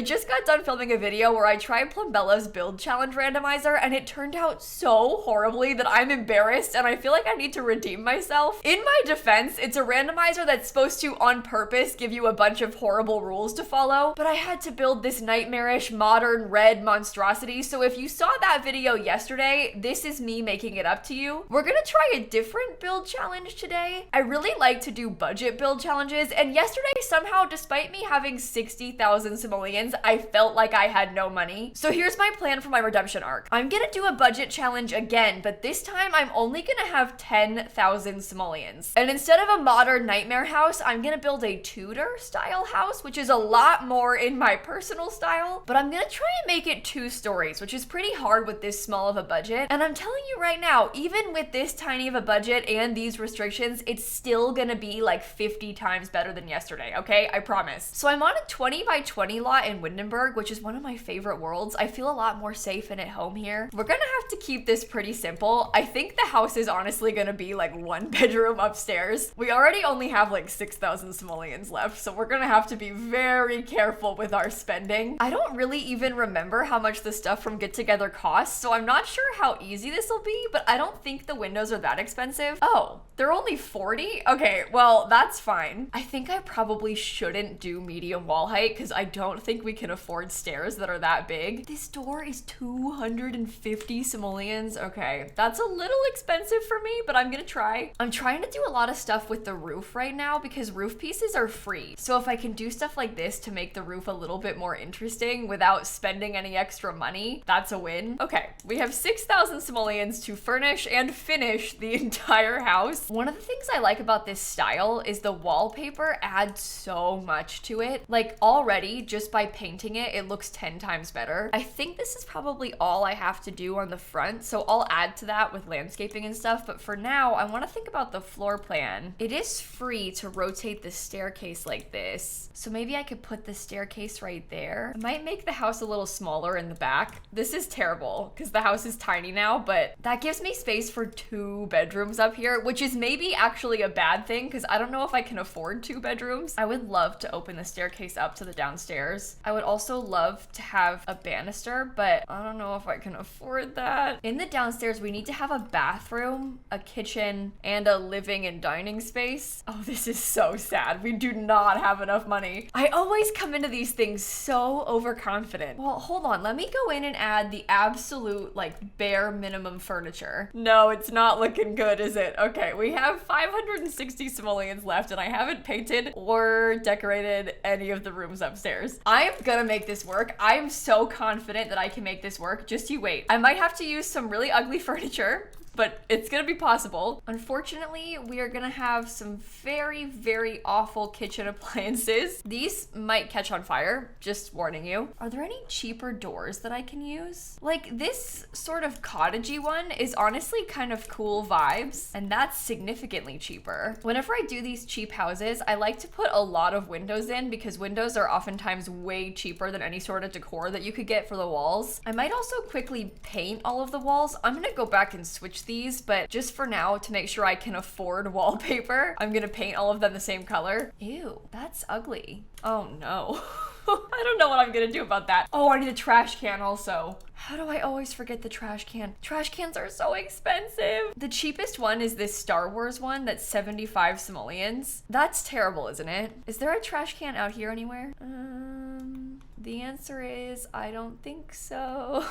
I just got done filming a video where I tried Plumbella's build challenge randomizer and it turned out so horribly that I'm embarrassed and I feel like I need to redeem myself. In my defense, it's a randomizer that's supposed to, on purpose, give you a bunch of horrible rules to follow, but I had to build this nightmarish modern red monstrosity, so if you saw that video yesterday, this is me making it up to you. We're gonna try a different build challenge today. I really like to do budget build challenges, and yesterday somehow, despite me having 60,000 simoleons, I felt like I had no money. So here's my plan for my redemption arc. I'm gonna do a budget challenge again, but this time I'm only gonna have 10,000 simoleons. And instead of a modern nightmare house, I'm gonna build a Tudor style house, which is a lot more in my personal style, but I'm gonna try and make it 2 stories, which is pretty hard with this small of a budget. And I'm telling you right now, even with this tiny of a budget and these restrictions, it's still gonna be like 50 times better than yesterday, okay? I promise. So I'm on a 20 by 20 lot in Windenburg, which is one of my favorite worlds. I feel a lot more safe and at home here. We're gonna have to keep this pretty simple. I think the house is honestly gonna be like 1 bedroom upstairs. We already only have like 6,000 simoleons left, so we're gonna have to be very careful with our spending. I don't really even remember how much the stuff from Get Together costs, so I'm not sure how easy this will be, but I don't think the windows are that expensive. Oh, they're only 40? Okay, well, that's fine. I think I probably shouldn't do medium wall height because I don't think we can afford stairs that are that big. This door is 250 simoleons. Okay, that's a little expensive for me, but I'm gonna try. I'm trying to do a lot of stuff with the roof right now because roof pieces are free. So if I can do stuff like this to make the roof a little bit more interesting without spending any extra money, that's a win. Okay, we have 6,000 simoleons to furnish and finish the entire house. One of the things I like about this style is the wallpaper adds so much to it. Like already, just by painting it, it looks 10 times better. I think this is probably all I have to do on the front, so I'll add to that with landscaping and stuff, but for now, I want to think about the floor plan. It is free to rotate the staircase like this, so maybe I could put the staircase right there. I might make the house a little smaller in the back. This is terrible because the house is tiny now, but that gives me space for 2 bedrooms up here, which is maybe actually a bad thing because I don't know if I can afford 2 bedrooms. I would love to open the staircase up to the downstairs. I would also love to have a banister, but I don't know if I can afford that. In the downstairs, we need to have a bathroom, a kitchen, and a living and dining space. Oh, this is so sad. We do not have enough money. I always come into these things so overconfident. Well, hold on. Let me go in and add the absolute, like, bare minimum furniture. No, it's not looking good, is it? Okay, we have 560 simoleons left, and I haven't painted or decorated any of the rooms upstairs. I'm gonna make this work. I'm so confident that I can make this work. Just you wait. I might have to use some really ugly furniture, but it's gonna be possible. Unfortunately, we are gonna have some very, very awful kitchen appliances. These might catch on fire, just warning you. Are there any cheaper doors that I can use? Like this sort of cottagey one is honestly kind of cool vibes, and that's significantly cheaper. Whenever I do these cheap houses, I like to put a lot of windows in because windows are oftentimes way cheaper than any sort of decor that you could get for the walls. I might also quickly paint all of the walls. I'm gonna go back and switch these, but just for now, to make sure I can afford wallpaper, I'm gonna paint all of them the same color. Ew, that's ugly. Oh no. I don't know what I'm gonna do about that. Oh, I need a trash can also. How do I always forget the trash can? Trash cans are so expensive. The cheapest one is this Star Wars one that's 75 simoleons. That's terrible, isn't it? Is there a trash can out here anywhere? The answer is I don't think so.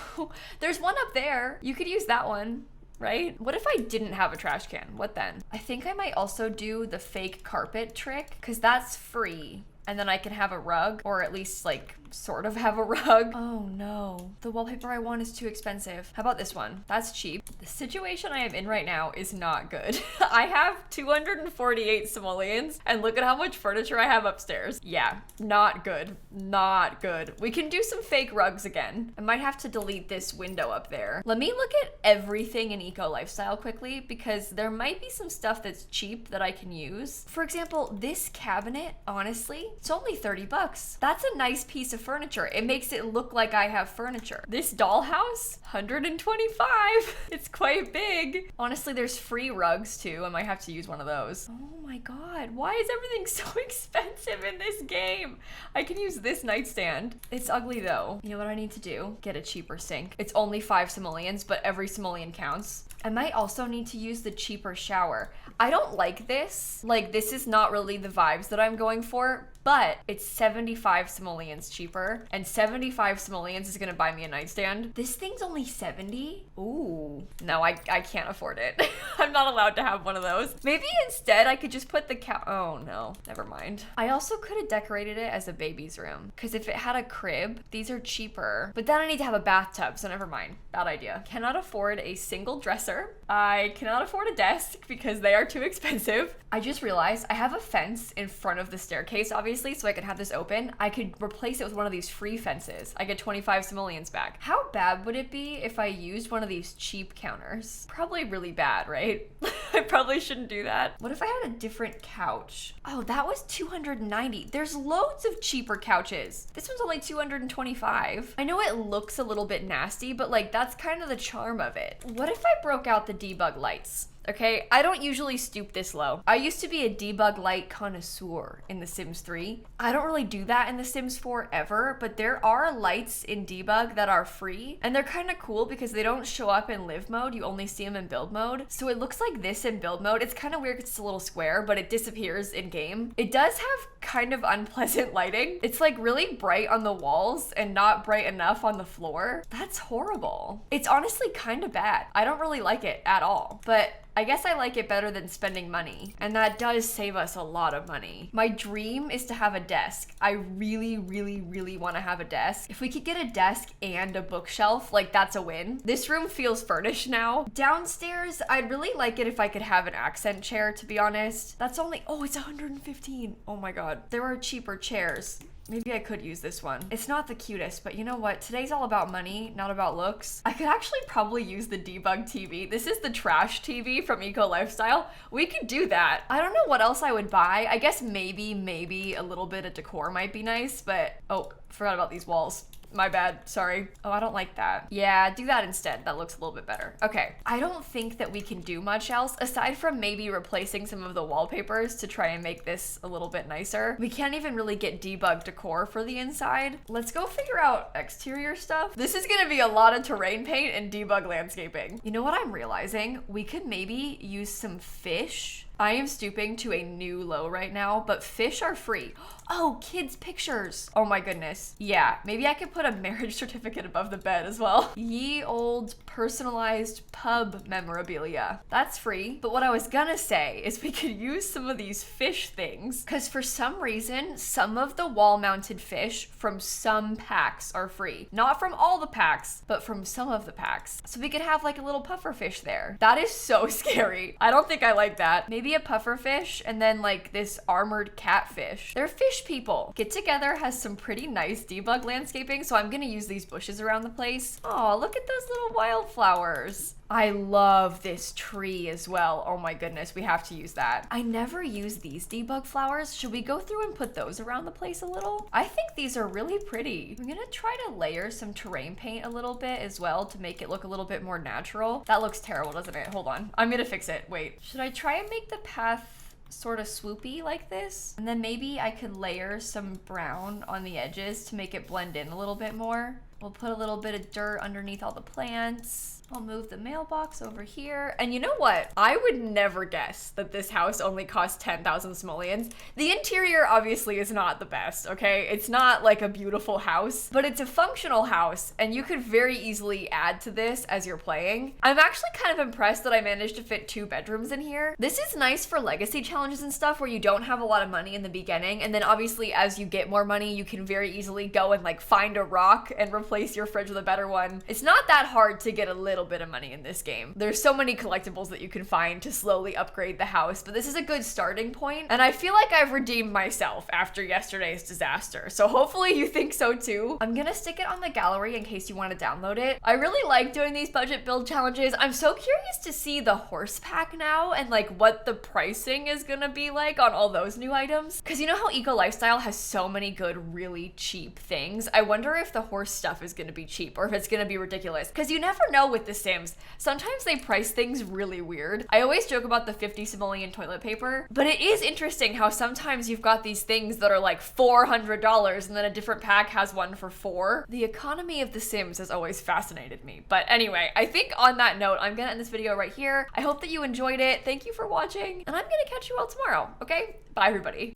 There's one up there. You could use that one. Right? What if I didn't have a trash can? What then? I think I might also do the fake carpet trick because that's free. And then I can have a rug, or at least like sort of have a rug. Oh no, the wallpaper I want is too expensive. How about this one? That's cheap. The situation I am in right now is not good. I have 248 simoleons and look at how much furniture I have upstairs. Yeah, not good, not good. We can do some fake rugs again. I might have to delete this window up there. Let me look at everything in Eco Lifestyle quickly because there might be some stuff that's cheap that I can use. For example, this cabinet, honestly, it's only 30 bucks. That's a nice piece of furniture. It makes it look like I have furniture. This dollhouse, 125. It's quite big. Honestly, there's free rugs too. I might have to use one of those. Oh my god, why is everything so expensive in this game? I can use this nightstand. It's ugly though. You know what I need to do? Get a cheaper sink. It's only 5 simoleons, but every simoleon counts. I might also need to use the cheaper shower. I don't like this. Like, this is not really the vibes that I'm going for, but it's 75 simoleons cheaper, and 75 simoleons is gonna buy me a nightstand. This thing's only 70? Ooh. No, I can't afford it. I'm not allowed to have one of those. Maybe instead I could just put the oh no, never mind. I also could have decorated it as a baby's room, because if it had a crib, these are cheaper, but then I need to have a bathtub, so never mind. Bad idea. Cannot afford a single dresser. I cannot afford a desk because they are too expensive. I just realized I have a fence in front of the staircase, obviously, so I can have this open. I could replace it with one of these free fences. I get 25 simoleons back. How bad would it be if I used one of these cheap counters? Probably really bad, right? I probably shouldn't do that. What if I had a different couch? Oh, that was 290. There's loads of cheaper couches. This one's only 225. I know it looks a little bit nasty, but like that's kind of the charm of it. What if I broke out the debug lights? Okay, I don't usually stoop this low. I used to be a debug light connoisseur in The Sims 3. I don't really do that in The Sims 4 ever, but there are lights in debug that are free, and they're kind of cool because they don't show up in live mode, you only see them in build mode. So it looks like this in build mode. It's kind of weird because it's a little square, but it disappears in game. It does have kind of unpleasant lighting. It's like really bright on the walls and not bright enough on the floor. That's horrible. It's honestly kind of bad. I don't really like it at all, but I guess I like it better than spending money, and that does save us a lot of money. My dream is to have a desk. I really, really, really want to have a desk. If we could get a desk and a bookshelf, like that's a win. This room feels furnished now. Downstairs, I'd really like it if I could have an accent chair, to be honest. That's only, oh, it's 115. Oh my God. There are cheaper chairs. Maybe I could use this one. It's not the cutest, but you know what? Today's all about money, not about looks. I could actually probably use the debug TV. This is the trash TV from Eco Lifestyle. We could do that. I don't know what else I would buy. I guess maybe a little bit of decor might be nice, but oh, forgot about these walls. My bad, sorry. Oh, I don't like that. Yeah, do that instead. That looks a little bit better. Okay, I don't think that we can do much else aside from maybe replacing some of the wallpapers to try and make this a little bit nicer. We can't even really get debug decor for the inside. Let's go figure out exterior stuff. This is gonna be a lot of terrain paint and debug landscaping. You know what I'm realizing? We could maybe use some fish. I am stooping to a new low right now, but fish are free. Oh, kids' pictures. Oh my goodness. Yeah, maybe I could put a marriage certificate above the bed as well. Ye old personalized pub memorabilia. That's free. But what I was gonna say is we could use some of these fish things, because for some reason, some of the wall-mounted fish from some packs are free. Not from all the packs, but from some of the packs. So we could have like a little puffer fish there. That is so scary. I don't think I like that. Maybe a puffer fish and then like this armored catfish. They're fish people. Get Together has some pretty nice debug landscaping, so I'm gonna use these bushes around the place. Oh, look at those little wildflowers. I love this tree as well. Oh my goodness, we have to use that. I never use these debug flowers. Should we go through and put those around the place a little? I think these are really pretty. I'm gonna try to layer some terrain paint a little bit as well to make it look a little bit more natural. That looks terrible, doesn't it? Hold on, I'm gonna fix it. Wait, should I try and make the path sort of swoopy like this? And then maybe I could layer some brown on the edges to make it blend in a little bit more. We'll put a little bit of dirt underneath all the plants. I'll move the mailbox over here. And you know what? I would never guess that this house only costs 10,000 simoleons. The interior obviously is not the best, okay? It's not like a beautiful house, but it's a functional house and you could very easily add to this as you're playing. I'm actually kind of impressed that I managed to fit 2 bedrooms in here. This is nice for legacy challenges and stuff where you don't have a lot of money in the beginning, and then obviously as you get more money, you can very easily go and like find a rock and replace your fridge with a better one. It's not that hard to get a little bit of money in this game. There's so many collectibles that you can find to slowly upgrade the house, but this is a good starting point, and I feel like I've redeemed myself after yesterday's disaster, so hopefully you think so too. I'm gonna stick it on the gallery in case you want to download it. I really like doing these budget build challenges. I'm so curious to see the horse pack now and like what the pricing is gonna be like on all those new items. Cause you know how Eco Lifestyle has so many good, really cheap things? I wonder if the horse stuff is gonna be cheap or if it's gonna be ridiculous. Cause you never know with the Sims. Sometimes they price things really weird. I always joke about the 50 simoleon toilet paper, but it is interesting how sometimes you've got these things that are like $400 and then a different pack has one for $4. The economy of the Sims has always fascinated me. But anyway, I think on that note, I'm gonna end this video right here. I hope that you enjoyed it. Thank you for watching, and I'm gonna catch you all tomorrow, okay? Bye, everybody.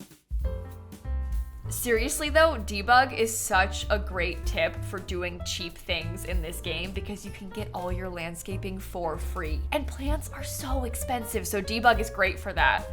Seriously though, debug is such a great tip for doing cheap things in this game because you can get all your landscaping for free. And plants are so expensive, so debug is great for that.